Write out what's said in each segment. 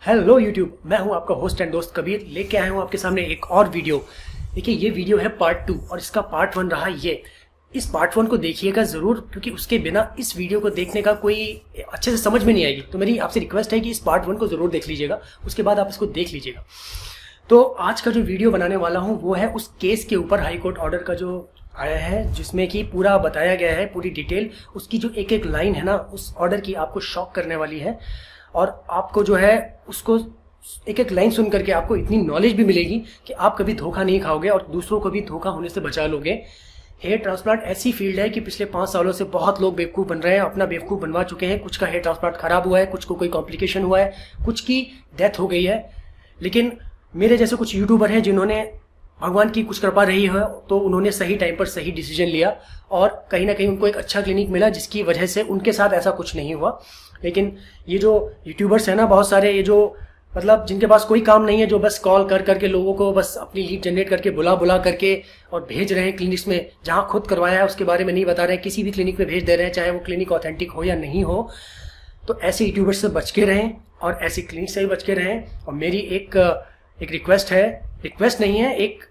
Hello YouTube, मैं हूं आपका होस्ट एंड दोस्त कबीर। लेके आया हूं आपके सामने एक और वीडियो। देखिए, ये वीडियो है पार्ट 2 और इसका पार्ट 1 रहा ये। इस पार्ट 1 को देखिएगा ज़रूर, क्योंकि उसके बिना इस वीडियो को देखने का कोई अच्छे से समझ में नहीं आएगी। तो मेरी आपसे रिक्वेस्ट है कि इस पार्ट 1 को ज़रूर देख लीजिएगा, उसके बाद आप इसको देख लीजिएगा। तो आज का जो वीडियो बनाने वाला हूँ वो है उस केस के ऊपर, हाई कोर्ट ऑर्डर का जो आया है, जिसमें कि पूरा बताया गया है, पूरी डिटेल उसकी जो एक एक लाइन है ना उस ऑर्डर की, आपको शॉक करने वाली है। और आपको जो है उसको एक एक लाइन सुन करके आपको इतनी नॉलेज भी मिलेगी कि आप कभी धोखा नहीं खाओगे और दूसरों को भी धोखा होने से बचा लोगे। हेयर ट्रांसप्लांट ऐसी फील्ड है कि पिछले 5 सालों से बहुत लोग बेवकूफ़ बन रहे हैं, अपना बेवकूफ़ बनवा चुके हैं। कुछ का हेयर ट्रांसप्लांट खराब हुआ है, कुछ को कोई कॉम्प्लिकेशन हुआ है, कुछ की डेथ हो गई है। लेकिन मेरे जैसे कुछ यूट्यूबर हैं जिन्होंने, भगवान की कुछ कृपा रही है, तो उन्होंने सही टाइम पर सही डिसीजन लिया और कहीं ना कहीं उनको एक अच्छा क्लिनिक मिला, जिसकी वजह से उनके साथ ऐसा कुछ नहीं हुआ। लेकिन ये जो यूट्यूबर्स हैं ना, बहुत सारे, ये जो मतलब जिनके पास कोई काम नहीं है, जो बस कॉल कर करके लोगों को बस अपनी लीड जनरेट करके बुला करके और भेज रहे हैं क्लिनिक्स में, जहां खुद करवाया है उसके बारे में नहीं बता रहे हैं, किसी भी क्लिनिक में भेज दे रहे हैं, चाहे वो क्लिनिक ऑथेंटिक हो या नहीं हो। तो ऐसे यूट्यूबर्स से बच के रहें और ऐसी क्लिनिक से ही बच के रहें। और मेरी एक रिक्वेस्ट है, रिक्वेस्ट नहीं है, एक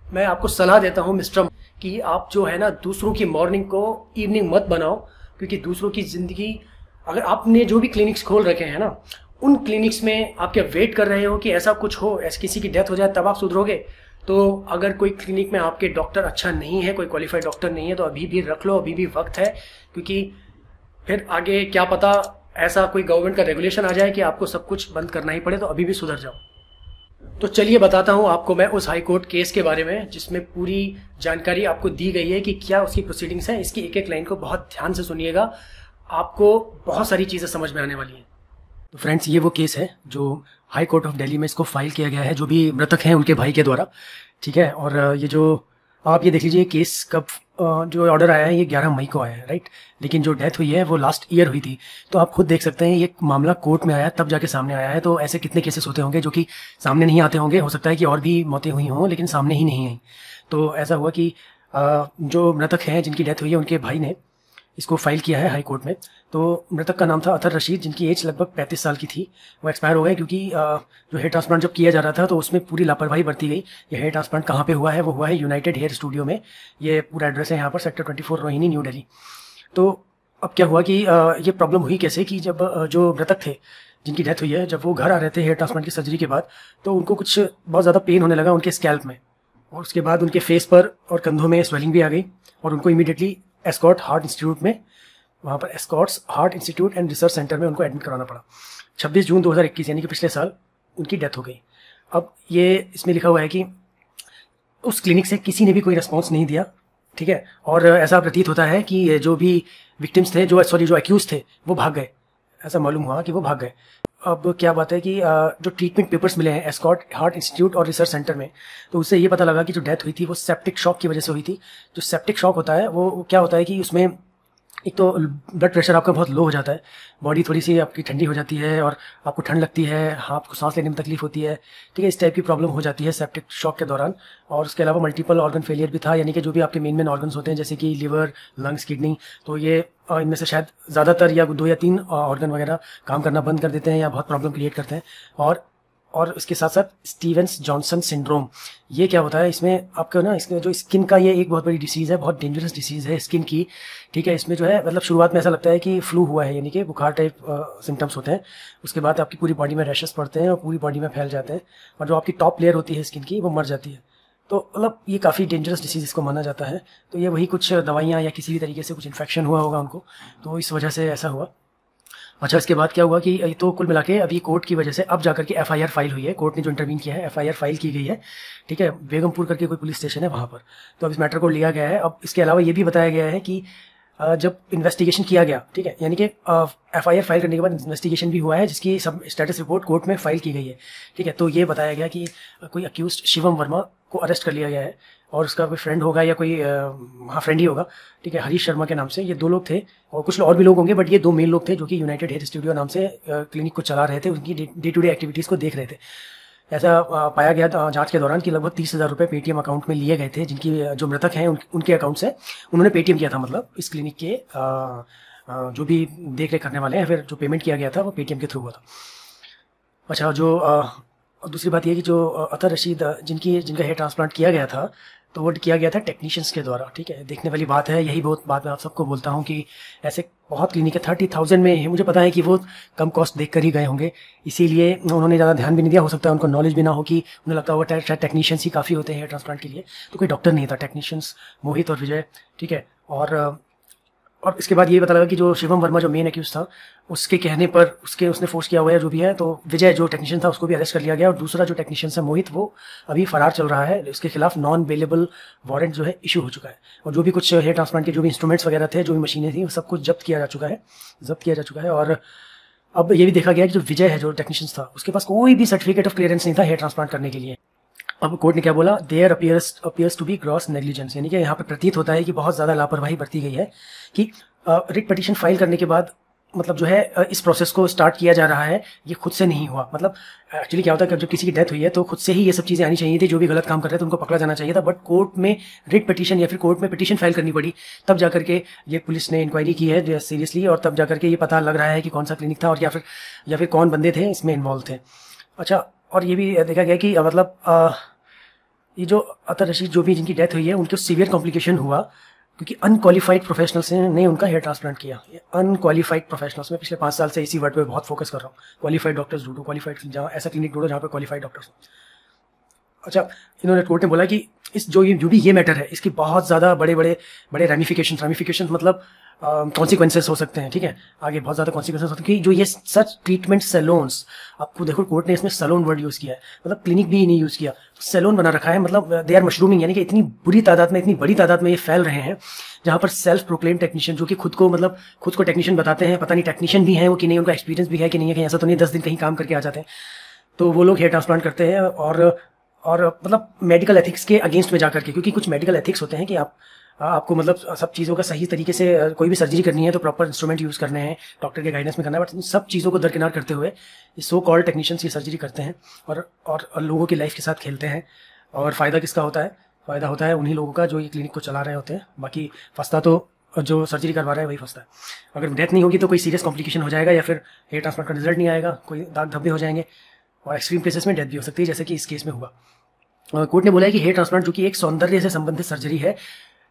मैं आपको सलाह देता हूँ मिस्टर, कि आप जो है ना दूसरों की मॉर्निंग को इवनिंग मत बनाओ। क्योंकि दूसरों की ज़िंदगी, अगर आपने जो भी क्लिनिक्स खोल रखे हैं ना, उन क्लिनिक्स में आप क्या वेट कर रहे हो कि ऐसा कुछ हो, ऐसे किसी की डेथ हो जाए तब आप सुधरोगे? तो अगर कोई क्लिनिक में आपके डॉक्टर अच्छा नहीं है, कोई क्वालिफाइड डॉक्टर नहीं है, तो अभी भी रख लो, अभी भी वक्त है। क्योंकि फिर आगे क्या पता ऐसा कोई गवर्नमेंट का रेगुलेशन आ जाए कि आपको सब कुछ बंद करना ही पड़े, तो अभी भी सुधर जाओ। तो चलिए बताता हूँ आपको मैं उस हाई कोर्ट केस के बारे में, जिसमें पूरी जानकारी आपको दी गई है कि क्या उसकी प्रोसीडिंग्स है। इसकी एक एक लाइन को बहुत ध्यान से सुनिएगा, आपको बहुत सारी चीज़ें समझ में आने वाली हैं। तो फ्रेंड्स, ये वो केस है जो हाई कोर्ट ऑफ दिल्ली में इसको फाइल किया गया है, जो भी मृतक हैं उनके भाई के द्वारा, ठीक है। और ये जो आप ये देख लीजिए, केस कब जो ऑर्डर आया है ये 11 मई को आया है, राइट। लेकिन जो डेथ हुई है वो लास्ट ईयर हुई थी। तो आप खुद देख सकते हैं, ये मामला कोर्ट में आया तब जाके सामने आया है। तो ऐसे कितने केसेस होते होंगे जो कि सामने नहीं आते होंगे। हो सकता है कि और भी मौतें हुई हों, लेकिन सामने ही नहीं आई। तो ऐसा हुआ कि जो मृतक हैं जिनकी डेथ हुई है, उनके भाई ने इसको फाइल किया है हाई कोर्ट में। तो मृतक का नाम था अतर रशीद, जिनकी एज लगभग 35 साल की थी। वो एक्सपायर हो गए क्योंकि जो हेयर ट्रांसप्लांट जब किया जा रहा था तो उसमें पूरी लापरवाही बरती गई। ये हेयर ट्रांसप्लांट कहाँ पे हुआ है? वो हुआ है यूनाइटेड हेयर स्टूडियो में। ये पूरा एड्रेस है यहाँ पर, सेक्टर 24 रोहिणी, न्यू दिल्ली। तो अब क्या हुआ कि ये प्रॉब्लम हुई कैसे कि जब जो मृतक थे जिनकी डेथ हुई है, जब वो घर आ रहे थे हेयर ट्रांसप्लांट की सर्जरी के बाद, तो उनको कुछ बहुत ज़्यादा पेन होने लगा उनके स्कैल्प में, और उसके बाद उनके फेस पर और कंधों में स्वेलिंग भी आ गई। और उनको इमीडिएटली एस्कॉट हार्ट इंस्टीट्यूट में, वहाँ पर Escorts heart institute and research centre में उनको एडमिट कराना पड़ा। 26 जून 2021 यानी कि पिछले साल उनकी डेथ हो गई। अब ये इसमें लिखा हुआ है कि उस क्लिनिक से किसी ने भी कोई रिस्पॉन्स नहीं दिया, ठीक है। और ऐसा प्रतीत होता है कि जो भी विक्टिम्स थे, जो एक्यूज थे, वो भाग गए। ऐसा मालूम हुआ कि वो भाग गए। अब क्या बात है कि जो ट्रीटमेंट पेपर्स मिले हैं एस्कॉट हार्ट इंस्टीट्यूट और रिसर्च सेंटर में, तो उससे ये पता लगा कि जो डेथ हुई थी वो सेप्टिक शॉक की वजह से हुई थी। जो सेप्टिक शॉक होता है वो क्या होता है कि उसमें एक तो ब्लड प्रेशर आपका बहुत लो हो जाता है, बॉडी थोड़ी सी आपकी ठंडी हो जाती है और आपको ठंड लगती है, आपको सांस लेने में तकलीफ होती है, ठीक है। इस टाइप की प्रॉब्लम हो जाती है सेप्टिक शॉक के दौरान। और उसके अलावा मल्टीपल ऑर्गन फेलियर भी था, यानी कि जो भी आपके मेन ऑर्गन्स होते हैं, जैसे कि लिवर, लंग्स, किडनी, तो ये इनमें से शायद ज़्यादातर या 2 या 3 ऑर्गन वगैरह काम करना बंद कर देते हैं या बहुत प्रॉब्लम क्रिएट करते हैं। और इसके साथ साथ स्टीवेंस जॉनसन सिंड्रोम, ये क्या होता है इसमें आपको ना, इसमें जो स्किन का, ये एक बहुत बड़ी डिसीज़ है, बहुत डेंजरस डिसीज़ है स्किन की, ठीक है। इसमें जो है मतलब शुरुआत में ऐसा लगता है कि फ्लू हुआ है, यानी कि बुखार टाइप सिम्टम्स होते हैं। उसके बाद आपकी पूरी बॉडी में रैशेस पड़ते हैं और पूरी बॉडी में फैल जाते हैं, और जो आपकी टॉप लेयर होती है स्किन की वो मर जाती है। तो मतलब ये काफ़ी डेंजरस डिसीज़ इसको माना जाता है। तो ये वही कुछ दवाइयाँ या किसी भी तरीके से कुछ इन्फेक्शन हुआ होगा उनको, तो इस वजह से ऐसा हुआ। अच्छा, इसके बाद क्या हुआ कि तो कुल मिला के अभी कोर्ट की वजह से अब जाकर के एफआईआर फाइल हुई है। कोर्ट ने जो इंटरवीन किया है, एफआईआर फाइल की गई है, ठीक है। बेगमपुर करके कोई पुलिस स्टेशन है वहाँ पर। तो अब इस मैटर को लिया गया है। अब इसके अलावा ये भी बताया गया है कि जब इन्वेस्टिगेशन किया गया, ठीक है, यानी कि एफआईआर फाइल करने के बाद इन्वेस्टिगेशन भी हुआ है, जिसकी सब स्टेटस रिपोर्ट कोर्ट में फाइल की गई है, ठीक है। तो ये बताया गया कि कोई अक्यूज्ड शिवम वर्मा को अरेस्ट कर लिया गया है, और उसका कोई फ्रेंड होगा या कोई फ्रेंड ही होगा, ठीक है, हरीश शर्मा के नाम से। ये 2 लोग थे, और कुछ और भी लोग होंगे, बट ये 2 मेन लोग थे जो कि यूनाइटेड हेयर स्टूडियो नाम से क्लिनिक को चला रहे थे, उनकी डे टू डे एक्टिविटीज़ को देख रहे थे। ऐसा पाया गया जांच के दौरान कि लगभग 30,000 रुपये पेटीएम अकाउंट में लिए गए थे, जिनकी जो मृतक हैं उनके अकाउंट से उन्होंने पेटीएम किया था। मतलब इस क्लिनिक के जो भी देख रेख करने वाले हैं, फिर जो पेमेंट किया गया था वो पेटीएम के थ्रू हुआ था। अच्छा, जो दूसरी बात ये कि जो अतर रशीद जिनका हेयर ट्रांसप्लांट किया गया था, तो वो किया गया था टेक्नीशियंस के द्वारा। ठीक है, देखने वाली बात है, यही बहुत बात मैं आप सबको बोलता हूँ कि ऐसे बहुत क्लिनिक है 30,000 में, मुझे पता है कि वो कम कॉस्ट देख कर ही गए होंगे, इसीलिए उन्होंने ज़्यादा ध्यान भी नहीं दिया। हो सकता है उनको नॉलेज भी ना हो, कि उन्हें लगता होगा शायद टेक्नीशियंस ही काफ़ी होते हैं हेयर ट्रांसप्लांट के लिए, तो कोई डॉक्टर नहीं था, टेक्नीशियंस मोहित और विजय। ठीक है, और इसके बाद ये पता लगा कि जो शिवम वर्मा जो मेन एक्यूज था, उसके कहने पर उसने फोर्स किया हुआ है जो भी है, तो विजय जो टेक्नीशियन था उसको भी अरेस्ट कर लिया गया, और दूसरा जो टेक्नीशियन है मोहित, वो अभी फरार चल रहा है। इसके खिलाफ नॉन बेलेबल वारंट जो है इशू हो चुका है, और जो भी कुछ हेयर ट्रांसप्लांट के जो भी इंस्ट्रूमेंट्स वगैरह थे, जो भी मशीनें थी, वो सब कुछ जब्त किया जा चुका है। और अब ये भी देखा गया कि जो विजय है जो टेक्नीशियन था, उसके पास कोई भी सर्टिफिकेट ऑफ क्लियरेंस नहीं था हेयर ट्रांसप्लांट करने के लिए। अब कोर्ट ने क्या बोला, there appears to be gross negligence, यानी कि यहाँ पे प्रतीत होता है कि बहुत ज़्यादा लापरवाही बरती गई है, कि रिट पिटीशन फाइल करने के बाद मतलब जो है इस प्रोसेस को स्टार्ट किया जा रहा है, ये खुद से नहीं हुआ। मतलब एक्चुअली क्या होता है कि जब किसी की डेथ हुई है तो खुद से ही ये सब चीज़ें आनी चाहिए थी, जो भी गलत काम कर रहे थे उनको पकड़ा जाना चाहिए था, बट कोर्ट में रिट पिटीशन या फिर कोर्ट में पिटीशन फाइल करनी पड़ी, तब जाकर के ये पुलिस ने इंक्वायरी की है सीरियसली, और तब जाकर के ये पता लग रहा है कि कौन सा क्लिनिक था और या फिर कौन बंदे थे इसमें इन्वॉल्व थे। अच्छा, और ये भी देखा गया कि मतलब ये जो अतर रशीद जो भी जिनकी डेथ हुई है, उनको सीवियर कॉम्प्लिकेशन हुआ क्योंकि अनक्वालिफाइड प्रोफेशनल्स ने उनका हेयर ट्रांसप्लांट किया। अनक्वालिफाइड प्रोफेशनल्स, में पिछले 5 साल से इसी वर्ड पे बहुत फोकस कर रहा हूँ। क्वालिफाइड डॉक्टर्स ढूंढो, क्वालिफाइड जहाँ ऐसा क्लिनिक ढूंढो जहाँ पे क्वालिफाइड डॉक्टर्स हो। अच्छा, इन्होंने कोर्ट ने बोला कि इस जो भी ये मैटर है, इसकी बहुत ज़्यादा बड़े रेमिफिकेशन मतलब कॉन्सिक्वेंसेस हो सकते हैं। ठीक है, आगे बहुत ज़्यादा कॉन्सिक्वेंसेस होते हैं कि जो ये सच ट्रीटमेंट सैलून्स, आपको देखो कोर्ट ने इसमें सैलून वर्ड यूज़ किया है, मतलब क्लिनिक भी नहीं यूज़ किया, सैलून बना रखा है। मतलब दे आर मशरूमिंग, यानी कि इतनी बड़ी तादाद में ये फैल रहे हैं, जहाँ पर सेल्फ प्रोक्लेम टेक्नीशियन जो कि खुद को टेक्नीशियन बताते हैं, पता नहीं टेक्नीशियन भी हैं वो कि नहीं, उनका एक्सपीरियंस भी है कि नहीं है, कहीं ऐसा तो नहीं 10 दिन कहीं काम करके आ जाते हैं, तो वो लोग हेयर ट्रांसप्लांट करते हैं। और मतलब मेडिकल एथिक्स के अगेंस्ट में जाकर के, क्योंकि कुछ मेडिकल एथिक्स होते हैं कि आपको मतलब सब चीज़ों का सही तरीके से कोई भी सर्जरी करनी है तो प्रॉपर इंस्ट्रूमेंट यूज़ करने हैं, डॉक्टर के गाइडेंस में करना है, बट सब चीज़ों को दरकिनार करते हुए ये सो कॉल्ड टेक्नीशियंस ये सर्जरी करते हैं और लोगों की लाइफ के साथ खेलते हैं। और फ़ायदा किसका होता है? फ़ायदा होता है उन्हीं लोगों का जो ये क्लिनिक को चला रहे होते हैं। बाकी फंसता तो जो सर्जरी करवा रहा है वही फंसता है। अगर डेथ नहीं होगी तो कोई सीरियस कॉम्प्लिकेशन हो जाएगा, या फिर हेयर ट्रांसप्लांट का रिजल्ट नहीं आएगा, कोई दाग धब्बे हो जाएंगे, और एक्सट्रीम केसेस में डेथ भी हो सकती है, जैसे कि इस केस में हुआ। कोर्ट ने बोला है कि हेयर ट्रांसप्लांट जो कि एक सौंदर्य से संबंधित सर्जरी है,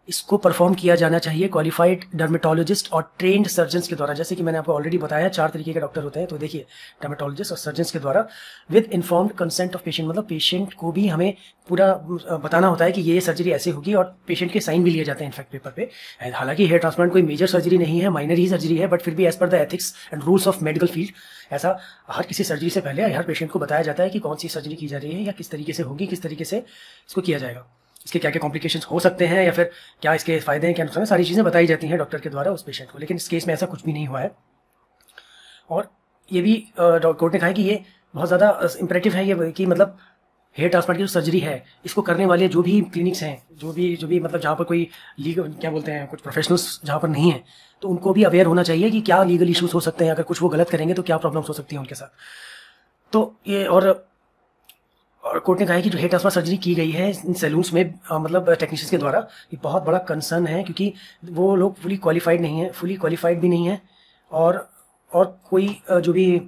इसको परफॉर्म किया जाना चाहिए क्वालिफाइड डर्मेटोलॉजिस्ट और ट्रेंड सर्जन्स के द्वारा। जैसे कि मैंने आपको ऑलरेडी बताया 4 तरीके के डॉक्टर होते हैं, तो देखिए डर्मेटोलॉजिस्ट और सर्जन्स के द्वारा with informed consent of patient, मतलब पेशेंट को भी हमें पूरा बताना होता है कि ये सर्जरी ऐसे होगी, और पेशेंट के साइन भी लिए जाते हैं इनफैक्ट पेपर पे। हालांकि हेयर ट्रांसप्लांट कोई मेजर सर्जरी नहीं है, माइनर ही सर्जरी है, बट फिर भी as per the ethics and rules of medical field ऐसा हर किसी सर्जरी से पहले हर पेशेंट को बताया जाता है कि कौन सी सर्जरी की जा रही है, या किस तरीके से होगी, किस तरीके से इसको किया जाएगा, इसके क्या क्या कॉम्प्लिकेशंस हो सकते हैं, या फिर क्या इसके फायदे हैं, क्या नुकसान है, सारी चीज़ें बताई जाती हैं डॉक्टर के द्वारा उस पेशेंट को। लेकिन इस केस में ऐसा कुछ भी नहीं हुआ है। और ये भी कोर्ट ने कहा है कि ये बहुत ज़्यादा इम्परेटिव है ये कि मतलब हेयर ट्रांसप्लांट की जो सर्जरी है, इसको करने वाले जो भी क्लिनिक्स हैं, जो भी मतलब जहाँ पर कोई लीगल क्या बोलते हैं, कुछ प्रोफेशनल्स जहाँ पर नहीं है, तो उनको भी अवेयर होना चाहिए कि क्या लीगल इश्यूज हो सकते हैं, अगर कुछ वो गलत करेंगे तो क्या प्रॉब्लम्स हो सकती हैं उनके साथ। तो ये और कोर्ट ने कहा है कि जो हेयर ट्रांसप्लांट सर्जरी की गई है इन सैलून्स में मतलब टेक्नीशियंस के द्वारा, ये बहुत बड़ा कंसर्न है, क्योंकि वो लोग फुली क्वालिफाइड भी नहीं है, और कोई जो भी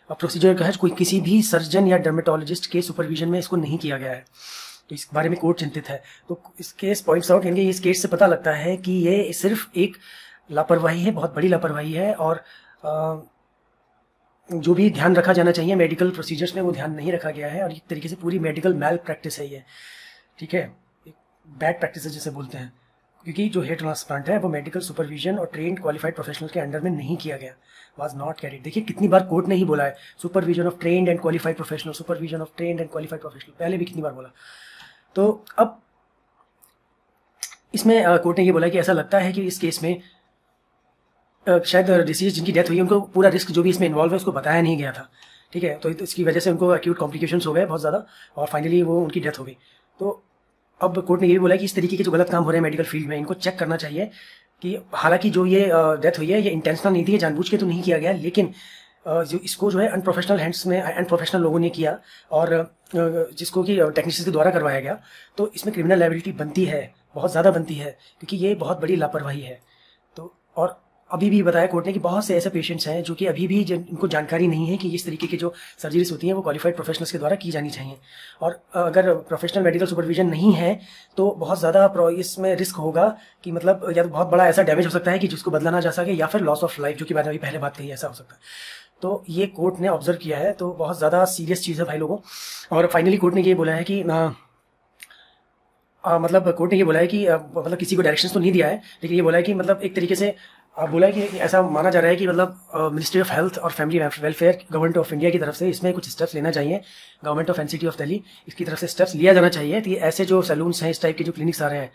प्रोसीजर का है, कोई किसी भी सर्जन या डर्मेटोलॉजिस्ट के सुपरविजन में इसको नहीं किया गया है, तो इस बारे में कोर्ट चिंतित है। तो इस केस पॉइंट्स आउट, यानी इस केस से पता लगता है कि ये सिर्फ एक लापरवाही है, बहुत बड़ी लापरवाही है, और जो भी ध्यान रखा जाना चाहिए मेडिकल प्रोसीजर्स में वो ध्यान नहीं रखा गया है, और एक तरीके से पूरी मेडिकल मैल प्रैक्टिस है ये। ठीक है, बैड प्रैक्टिस जिसे बोलते हैं, क्योंकि जो हेयर ट्रांसप्लांट है वो मेडिकल सुपरविजन और ट्रेंड क्वालिफाइड प्रोफेशनल के अंडर में नहीं किया गया, वाज नॉट कैरिड। देखिए कितनी बार कोर्ट ने ही बोला है supervision of trend and qualified professional, supervision of trend and qualified professional, पहले भी कितनी बार बोला। तो अब इसमें कोर्ट ने ये बोला कि ऐसा लगता है कि इस केस में शायद डिसीज जिनकी डेथ हुई उनको पूरा रिस्क जो भी इसमें इन्वॉल्व है उसको बताया नहीं गया था। ठीक है, तो इसकी वजह से उनको एक्यूट कॉम्प्लिकेशंस हो गए बहुत ज़्यादा, और फाइनली वो उनकी डेथ हो गई। तो अब कोर्ट ने ये भी बोला कि इस तरीके के जो गलत काम हो रहे हैं मेडिकल फील्ड में, इनको चेक करना चाहिए कि हालांकि जो ये डेथ हुई है ये इंटेंशनल नहीं थी, ये जानबूझ के तो नहीं किया गया, लेकिन जो इसको जो है अनप्रोफेशनल हैंड्स में अनप्रोफेशनल लोगों ने किया, और जिसको कि टेक्नीशियंस के द्वारा करवाया गया, तो इसमें क्रिमिनल लायबिलिटी बनती है, बहुत ज़्यादा बनती है, क्योंकि ये बहुत बड़ी लापरवाही है। तो और अभी भी बताया कोर्ट ने कि बहुत से ऐसे पेशेंट्स हैं जो कि अभी भी इनको जानकारी नहीं है कि इस तरीके की जो सर्जरीज होती हैं वो क्वालिफाइड प्रोफेशनल्स के द्वारा की जानी चाहिए। और अगर प्रोफेशनल मेडिकल सुपरविजन नहीं है तो बहुत ज़्यादा इसमें रिस्क होगा कि मतलब या तो बहुत बड़ा ऐसा डैमेज हो सकता है कि जिसको बदला ना जा सके, या फिर लॉस ऑफ लाइफ, जो कि मैंने अभी पहले बात कही, ऐसा हो सकता है। तो ये कोर्ट ने ऑब्जर्व किया है, तो बहुत ज़्यादा सीरियस चीज़ है भाई लोगों। और फाइनली कोर्ट ने ये बोला है कि मतलब कोर्ट ने ये बोला है कि मतलब किसी को डायरेक्शंस तो नहीं दिया है, लेकिन ये बोला है कि मतलब एक तरीके से बोला है कि ऐसा माना जा रहा है कि मतलब मिनिस्ट्री ऑफ हेल्थ और family welfare government of India की तरफ से इसमें कुछ स्टेप्स लेना चाहिए। Government of NCT of Delhi इसकी तरफ से स्टेप्स लिया जाना चाहिए कि ऐसे जो सैलून्स हैं, इस टाइप के जो क्लिनिक्स आ रहे हैं,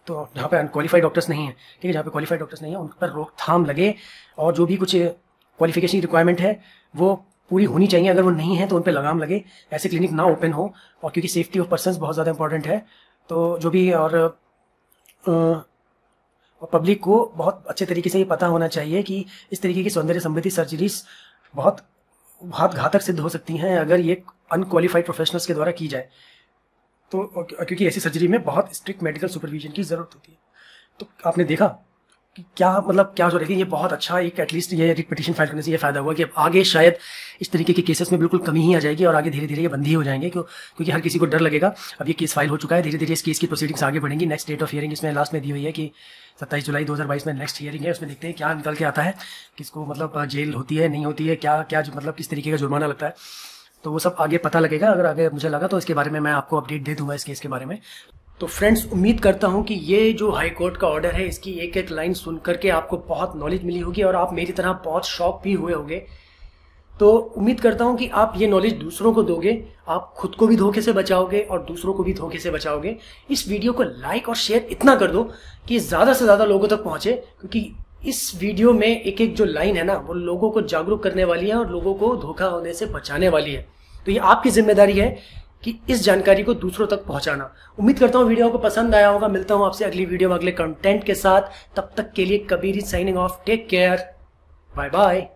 तो जहाँ पे अनक्वालिफाइड डॉक्टर्स नहीं है, ठीक है, जहाँ पे क्वालिफाइड डॉक्टर्स नहीं है उन पर रोकथाम लगे, और जो भी कुछ क्वालिफिकेशन रिक्वायरमेंट है वो पूरी होनी चाहिए। अगर वो नहीं है तो उन पर लगाम लगे, ऐसे क्लिनिक ना ओपन हो। और क्योंकि सेफ्टी ऑफ पर्सन्स बहुत ज़्यादा इंपॉर्टेंट है, तो जो भी और पब्लिक को बहुत अच्छे तरीके से ये पता होना चाहिए कि इस तरीके की सौंदर्य संबंधी सर्जरीज बहुत घातक सिद्ध हो सकती हैं अगर ये अनक्वालिफाइड प्रोफेशनल्स के द्वारा की जाए। तो क्योंकि ऐसी सर्जरी में बहुत स्ट्रिक्ट मेडिकल सुपरविजन की ज़रूरत होती है। तो आपने देखा कि क्या मतलब क्या जो रहती है, ये बहुत अच्छा एक एटलीस्ट ये रिट पिटीशन फाइल करने से ये फायदा हुआ कि अब आगे शायद इस तरीके के केसेस में बिल्कुल कमी ही आ जाएगी, और आगे धीरे धीरे ये बंद ही हो जाएंगे, क्योंकि हर किसी को डर लगेगा। अब ये केस फाइल हो चुका है, धीरे धीरे इस केस की प्रोसीडिंग्स आगे बढ़ेंगी। नेक्स्ट डेट ऑफ हियरिंग इसमें लास्ट में दी हुई है कि 27 जुलाई 2022 में नेक्स्ट हियरिंग है। उसमें देखते हैं क्या निकल के आता है, किसको मतलब जेल होती है नहीं होती है, क्या क्या मतलब किस तरीके का जुर्माना लगता है, तो वो सब आगे पता लगेगा। अगर आगे मुझे लगा तो इसके बारे में मैं आपको अपडेट दे दूंगा इस केस के बारे में। तो फ्रेंड्स, उम्मीद करता हूं कि ये जो हाई कोर्ट का ऑर्डर है इसकी एक एक लाइन सुन करके आपको बहुत नॉलेज मिली होगी और आप मेरी तरह बहुत शॉक भी हुए होंगे। तो उम्मीद करता हूं कि आप ये नॉलेज दूसरों को दोगे, आप खुद को भी धोखे से बचाओगे और दूसरों को भी धोखे से बचाओगे। इस वीडियो को लाइक और शेयर इतना कर दो कि ज़्यादा से ज़्यादा लोगों तक पहुंचे, क्योंकि इस वीडियो में एक एक जो लाइन है ना वो लोगों को जागरूक करने वाली है और लोगों को धोखा होने से बचाने वाली है। तो ये आपकी जिम्मेदारी है कि इस जानकारी को दूसरों तक पहुंचाना। उम्मीद करता हूं वीडियो को पसंद आया होगा। मिलता हूं आपसे अगली वीडियो में अगले कंटेंट के साथ। तब तक के लिए Kabir signing off. Take care, bye bye.